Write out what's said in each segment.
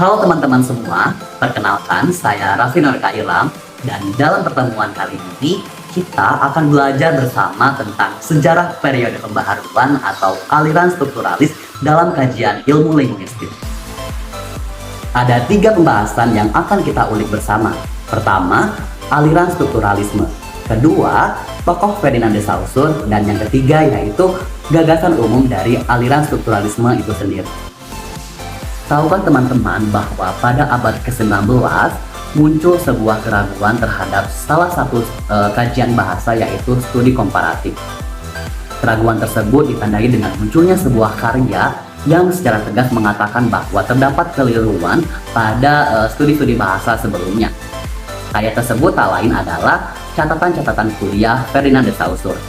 Halo teman-teman semua, perkenalkan saya Raffi Norka Ilham dan dalam pertemuan kali ini kita akan belajar bersama tentang sejarah periode pembaharuan atau aliran strukturalis dalam kajian ilmu linguistik. Ada 3 pembahasan yang akan kita ulik bersama. Pertama, aliran strukturalisme. Kedua, tokoh Ferdinand de Saussure. Dan yang ketiga yaitu gagasan umum dari aliran strukturalisme itu sendiri. Tahukah teman-teman bahwa pada abad ke-19 muncul sebuah keraguan terhadap salah satu kajian bahasa yaitu studi komparatif. Keraguan tersebut ditandai dengan munculnya sebuah karya yang secara tegas mengatakan bahwa terdapat keliruan pada studi-studi bahasa sebelumnya. Karya tersebut tak lain adalah catatan-catatan kuliah Ferdinand de Saussure.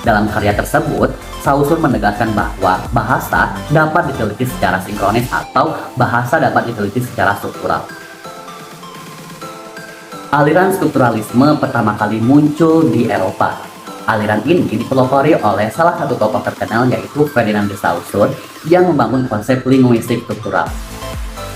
Dalam karya tersebut, Saussure menegaskan bahwa bahasa dapat diteliti secara sinkronis atau bahasa dapat diteliti secara struktural. Aliran strukturalisme pertama kali muncul di Eropa. Aliran ini dipelopori oleh salah satu tokoh terkenal yaitu Ferdinand de Saussure yang membangun konsep linguistik struktural.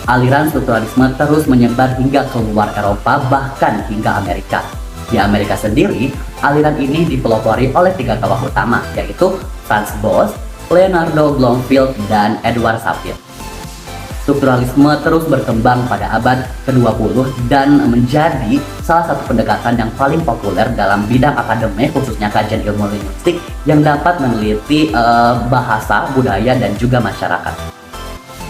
Aliran strukturalisme terus menyebar hingga keluar Eropa bahkan hingga Amerika. Di Amerika sendiri, aliran ini dipelopori oleh 3 tokoh utama yaitu Franz Boas, Leonardo Bloomfield, dan Edward Sapir. Strukturalisme terus berkembang pada abad ke-20 dan menjadi salah satu pendekatan yang paling populer dalam bidang akademik khususnya kajian ilmu linguistik yang dapat meneliti bahasa, budaya, dan juga masyarakat.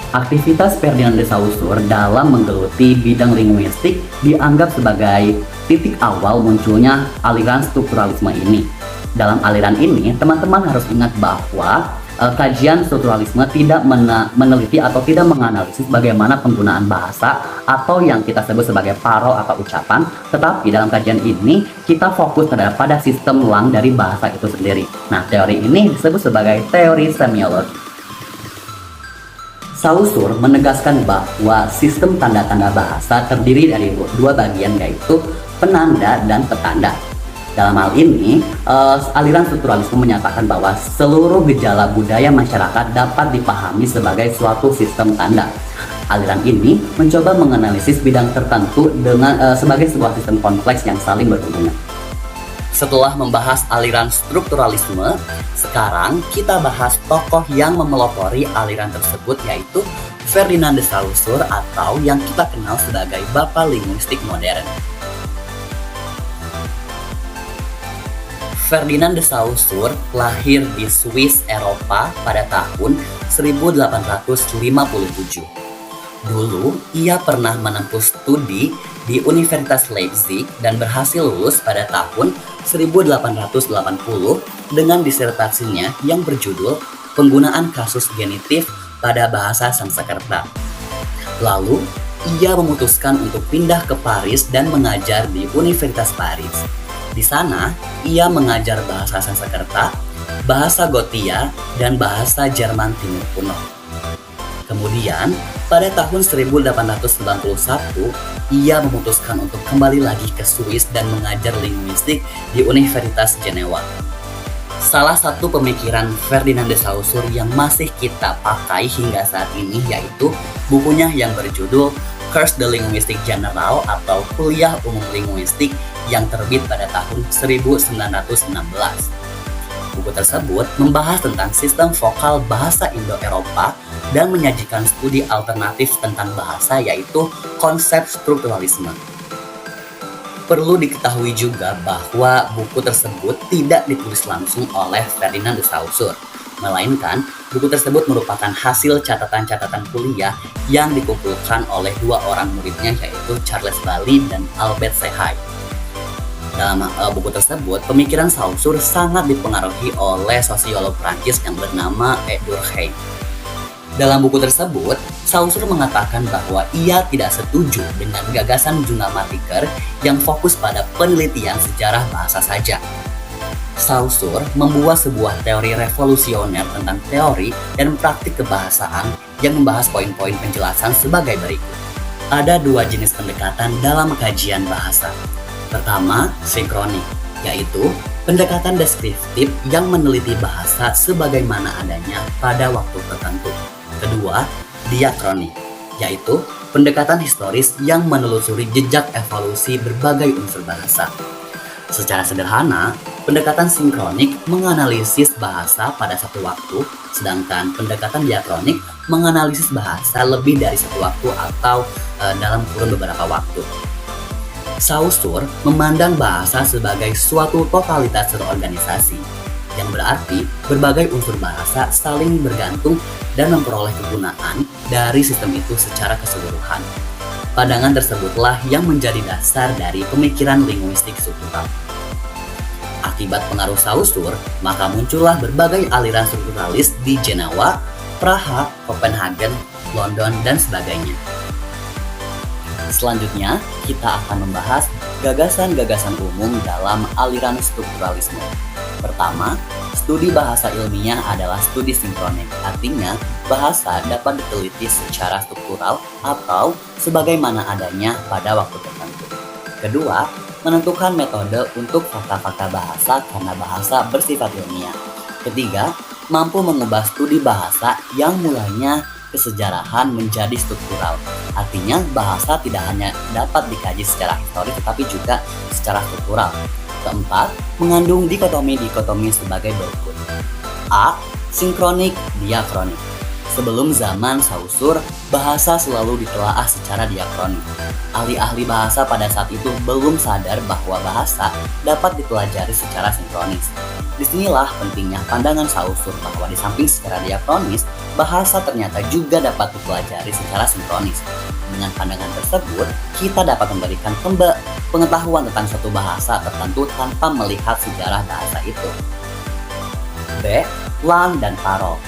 Aktivitas Ferdinand de Saussure dalam menggeluti bidang linguistik dianggap sebagai titik awal munculnya aliran strukturalisme ini. Dalam aliran ini, teman-teman harus ingat bahwa kajian strukturalisme tidak meneliti atau tidak menganalisis bagaimana penggunaan bahasa atau yang kita sebut sebagai paro atau ucapan, tetapi dalam kajian ini kita fokus pada sistem lang dari bahasa itu sendiri. Nah, teori ini disebut sebagai teori semiologi. Saussure menegaskan bahwa sistem tanda-tanda bahasa terdiri dari 2 bagian yaitu penanda dan petanda. Dalam hal ini, aliran strukturalisme menyatakan bahwa seluruh gejala budaya masyarakat dapat dipahami sebagai suatu sistem tanda. Aliran ini mencoba menganalisis bidang tertentu sebagai sebuah sistem kompleks yang saling berhubungan. Setelah membahas aliran strukturalisme, sekarang kita bahas tokoh yang memelopori aliran tersebut yaitu Ferdinand de Saussure atau yang kita kenal sebagai Bapak Linguistik Modern. Ferdinand de Saussure lahir di Swiss, Eropa pada tahun 1857. Dulu, ia pernah menempuh studi di Universitas Leipzig dan berhasil lulus pada tahun 1880 dengan disertasinya yang berjudul Penggunaan Kasus Genitif pada Bahasa Sanskerta. Lalu, ia memutuskan untuk pindah ke Paris dan mengajar di Universitas Paris. Di sana, ia mengajar bahasa Sanskerta, bahasa Gotia, dan bahasa Jerman Timur kuno. Kemudian, pada tahun 1891, ia memutuskan untuk kembali lagi ke Swiss dan mengajar linguistik di Universitas Jenewa. Salah satu pemikiran Ferdinand de Saussure yang masih kita pakai hingga saat ini yaitu bukunya yang berjudul Cours de Linguistique Générale atau Kuliah Umum Linguistik yang terbit pada tahun 1916. Buku tersebut membahas tentang sistem vokal bahasa Indo-Eropa dan menyajikan studi alternatif tentang bahasa yaitu konsep strukturalisme. Perlu diketahui juga bahwa buku tersebut tidak ditulis langsung oleh Ferdinand de Saussure, melainkan buku tersebut merupakan hasil catatan-catatan kuliah yang dikumpulkan oleh 2 orang muridnya yaitu Charles Bailly dan Albert Sahai. Dalam buku tersebut, pemikiran Saussure sangat dipengaruhi oleh sosiolog Prancis yang bernama Durkheim. Dalam buku tersebut, Saussure mengatakan bahwa ia tidak setuju dengan gagasan Jungamatiker yang fokus pada penelitian sejarah bahasa saja. Saussure membuat sebuah teori revolusioner tentang teori dan praktik kebahasaan yang membahas poin-poin penjelasan sebagai berikut. Ada 2 jenis pendekatan dalam kajian bahasa. Pertama, sinkronik, yaitu pendekatan deskriptif yang meneliti bahasa sebagaimana adanya pada waktu tertentu. Kedua, diakronik, yaitu pendekatan historis yang menelusuri jejak evolusi berbagai unsur bahasa. Secara sederhana, pendekatan sinkronik menganalisis bahasa pada satu waktu, sedangkan pendekatan diakronik menganalisis bahasa lebih dari satu waktu atau dalam kurun beberapa waktu. Saussure memandang bahasa sebagai suatu totalitas terorganisasi, yang berarti berbagai unsur bahasa saling bergantung dan memperoleh kegunaan dari sistem itu secara keseluruhan. Pandangan tersebutlah yang menjadi dasar dari pemikiran linguistik struktural. Akibat pengaruh Saussure, maka muncullah berbagai aliran strukturalis di Jenewa, Praha, Copenhagen, London, dan sebagainya. Selanjutnya, kita akan membahas gagasan-gagasan umum dalam aliran strukturalisme. Pertama, studi bahasa ilmiah adalah studi sinkronik, artinya bahasa dapat diteliti secara struktural atau sebagaimana adanya pada waktu tertentu. Kedua, menentukan metode untuk fakta-fakta bahasa karena bahasa bersifat ilmiah. Ketiga, mampu mengubah studi bahasa yang mulanya kesejarahan menjadi struktural. Artinya bahasa tidak hanya dapat dikaji secara historis tetapi juga secara struktural. Keempat, mengandung dikotomi sebagai berikut. A. Sinkronik diakronik. Sebelum zaman Saussure, bahasa selalu ditelaah secara diakronik. Ahli-ahli bahasa pada saat itu belum sadar bahwa bahasa dapat dipelajari secara sinkronis. Disinilah pentingnya pandangan Saussure bahwa di samping secara diakronis, bahasa ternyata juga dapat dipelajari secara sinkronis. Dengan pandangan tersebut, kita dapat memberikan pengetahuan tentang suatu bahasa tertentu tanpa melihat sejarah bahasa itu. B. Lang dan parol.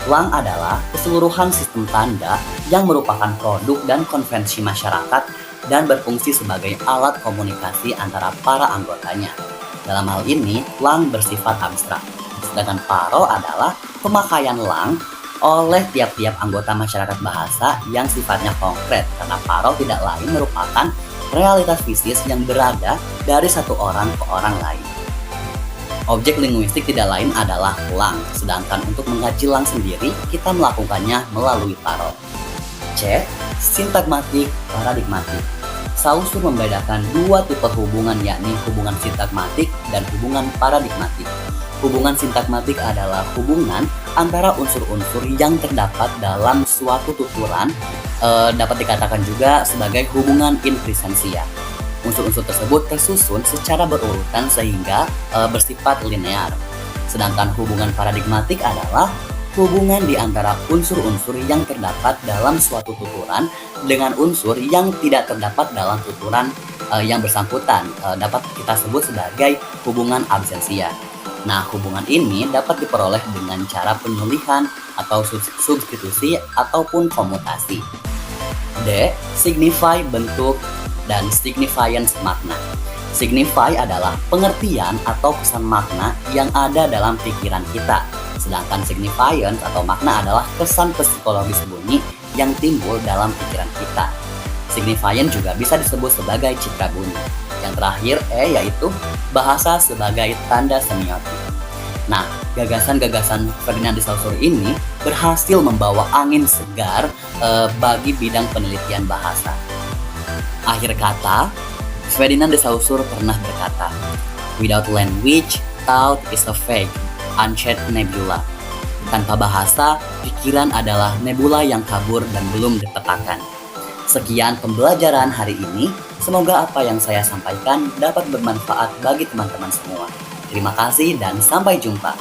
Lang adalah keseluruhan sistem tanda yang merupakan produk dan konvensi masyarakat dan berfungsi sebagai alat komunikasi antara para anggotanya. Dalam hal ini, lang bersifat abstrak. Sedangkan parol adalah pemakaian lang oleh tiap-tiap anggota masyarakat bahasa yang sifatnya konkret, karena parol tidak lain merupakan realitas fisis yang berada dari satu orang ke orang lain. Objek linguistik tidak lain adalah lang, sedangkan untuk mengkaji lang sendiri, kita melakukannya melalui parol. C. Sintagmatik paradigmatik. Saussure membedakan dua tipe hubungan, yakni hubungan sintagmatik dan hubungan paradigmatik. Hubungan sintagmatik adalah hubungan antara unsur-unsur yang terdapat dalam suatu tuturan, dapat dikatakan juga sebagai hubungan in presentia. Unsur-unsur tersebut tersusun secara berurutan sehingga bersifat linear. Sedangkan hubungan paradigmatik adalah hubungan di antara unsur-unsur yang terdapat dalam suatu tuturan dengan unsur yang tidak terdapat dalam tuturan yang bersangkutan. Dapat kita sebut sebagai hubungan absensia. Nah, hubungan ini dapat diperoleh dengan cara penyulihan atau substitusi ataupun komutasi. D. Signify bentuk dan signifiance makna. Signify adalah pengertian atau kesan makna yang ada dalam pikiran kita. Sedangkan signifiance atau makna adalah kesan psikologis bunyi yang timbul dalam pikiran kita. Signifiance juga bisa disebut sebagai citra bunyi. Yang terakhir yaitu bahasa sebagai tanda semiotik. Nah, gagasan-gagasan Ferdinand de Saussure ini berhasil membawa angin segar bagi bidang penelitian bahasa. Akhir kata, Ferdinand de Saussure pernah berkata, "Without language, thought is a vague, unshaped nebula." Tanpa bahasa, pikiran adalah nebula yang kabur dan belum dipetakan. Sekian pembelajaran hari ini. Semoga apa yang saya sampaikan dapat bermanfaat bagi teman-teman semua. Terima kasih dan sampai jumpa.